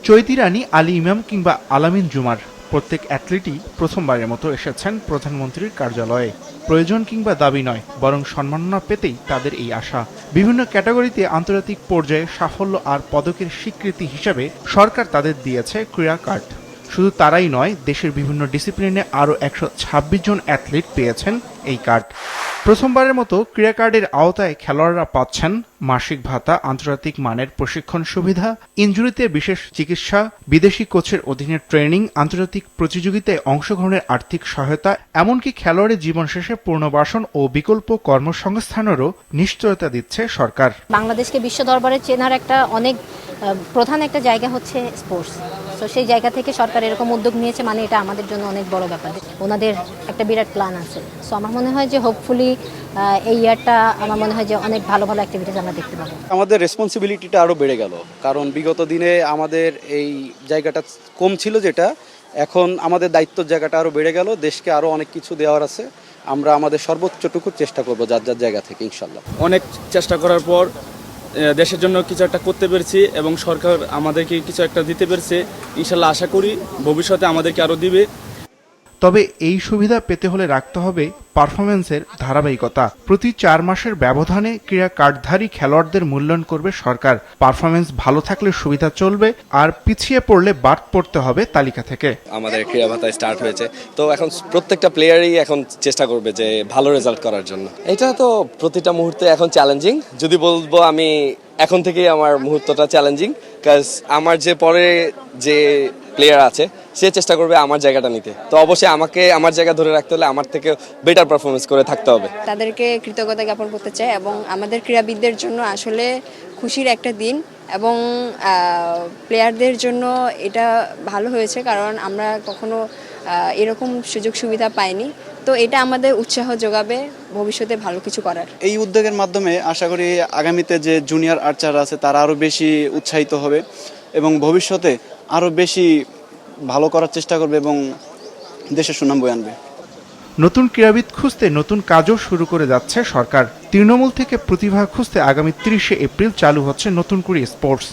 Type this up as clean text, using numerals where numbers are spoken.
চৈতি রানী, আলী ইমাম কিংবা আলামিন জুমার প্রত্যেক অ্যাথলিটই প্রথমবারের মতো এসেছেন প্রধানমন্ত্রীর কার্যালয়ে। প্রয়োজন কিংবা দাবি নয়, বরং সম্মাননা পেতেই তাদের এই আশা। বিভিন্ন ক্যাটাগরিতে আন্তর্জাতিক পর্যায়ে সাফল্য আর পদকের স্বীকৃতি হিসেবে সরকার তাদের দিয়েছে ক্রীড়া কার্ড। শুধু তারাই নয়, দেশের বিভিন্ন ডিসিপ্লিনে আরও 126 জন অ্যাথলিট পেয়েছেন এই কার্ড। প্রথমবারের মতো ক্রীড়া কার্ডের আওতায় খেলোয়াড়রা পাচ্ছেন মাসিক ভাতা, আন্তর্জাতিক মানের প্রশিক্ষণ সুবিধা, ইনজুরিতে বিশেষ চিকিৎসা, বিদেশি কোচের অধীনে ট্রেনিং, আন্তর্জাতিক প্রতিযোগিতায় অংশগ্রহণের আর্থিক সহায়তা, এমনকি খেলোয়াড়ের জীবন শেষে পুনর্বাসন ও বিকল্প কর্মসংস্থানেরও নিশ্চয়তা দিচ্ছে সরকার। বাংলাদেশকে বিশ্ব দরবারে চেনার একটা অনেক প্রধান একটা জায়গা হচ্ছে স্পোর্টস। তো সেই জায়গা থেকে সরকার এরকম উদ্যোগ নিয়েছে, মানে এটা আমাদের জন্য অনেক বড় ব্যাপার। ওনাদের একটা বিরাট প্ল্যান আছে। সো আমার মনে হয় যে হোপফুলি এই ইয়ারটা আমার মনে হয় যে অনেক ভালো ভালো অ্যাক্টিভিটিস আমরা দেখতে পাবো। আমাদের রেসপন্সিবিলিটিটা আরও বেড়ে গেল, কারণ বিগত দিনে আমাদের এই জায়গাটা কম ছিল, যেটা এখন আমাদের দায়িত্বের জায়গাটা আরও বেড়ে গেল। দেশকে আরও অনেক কিছু দেওয়ার আছে, আমরা আমাদের সর্বোচ্চটুকু চেষ্টা করবো যার যার জায়গা থেকে ইনশাল্লাহ। অনেক চেষ্টা করার পর দেশের জন্য কিছু একটা করতে পেরেছি এবং সরকার আমাদেরকে কিছু একটা দিতে পেরেছে। ইনশাল্লাহ আশা করি ভবিষ্যতে আমাদেরকে আরও দিবে। তবে এই সুবিধা পেতে হলে রাখতে হবে পারফরমেন্সের ধারাবাহিকতা। প্রতি 4 মাসের ব্যবধানে ক্রীড়া কার্ডধারী খেলোয়াড়দের মূল্যায়ন করবে সরকার। পারফরমেন্স ভালো থাকলে সুবিধা চলবে, আর পিছিয়ে পড়লে বাদ পড়তে হবে তালিকা থেকে। আমাদের ক্রীড়া ভাতা স্টার্ট হয়েছে, তো এখন প্রত্যেকটা প্লেয়ারই এখন চেষ্টা করবে যে ভালো রেজাল্ট করার জন্য। এটা তো প্রতিটা মুহূর্তে এখন চ্যালেঞ্জিং। যদি বলবো আমি এখন থেকেই আমার মুহূর্তটা চ্যালেঞ্জিং, কাজ আমার যে পরে যে প্লেয়ার আছে সে চেষ্টা করবে আমার জায়গাটা নিতে। তো অবশ্যই আমাকে আমার জায়গা ধরে রাখতে হলে আমার থেকে বেটার পারফরমেন্স করে থাকতে হবে। তাদেরকে কৃতজ্ঞতা জ্ঞাপন করতে চাই এবং আমাদের ক্রীড়াবিদদের জন্য আসলে খুশির একটা দিন এবং প্লেয়ারদের জন্য এটা ভালো হয়েছে, কারণ আমরা কখনো এরকম সুযোগ সুবিধা পাইনি। তো এটা আমাদের উৎসাহ যোগাবে ভবিষ্যতে ভালো কিছু করার। এই উদ্যোগের মাধ্যমে আশা করি আগামীতে যে জুনিয়র আর্চার আছে তারা আরও বেশি উৎসাহিত হবে এবং ভবিষ্যতে আরও বেশি ভালো করার চেষ্টা করবে এবং দেশের সুনাম বয়ে আনবে। নতুন ক্রীড়াবিদ খুঁজতে নতুন কাজও শুরু করে যাচ্ছে সরকার। তৃণমূল থেকে প্রতিভা খুঁজতে আগামী 30শে এপ্রিল চালু হচ্ছে নতুন করে স্পোর্টস।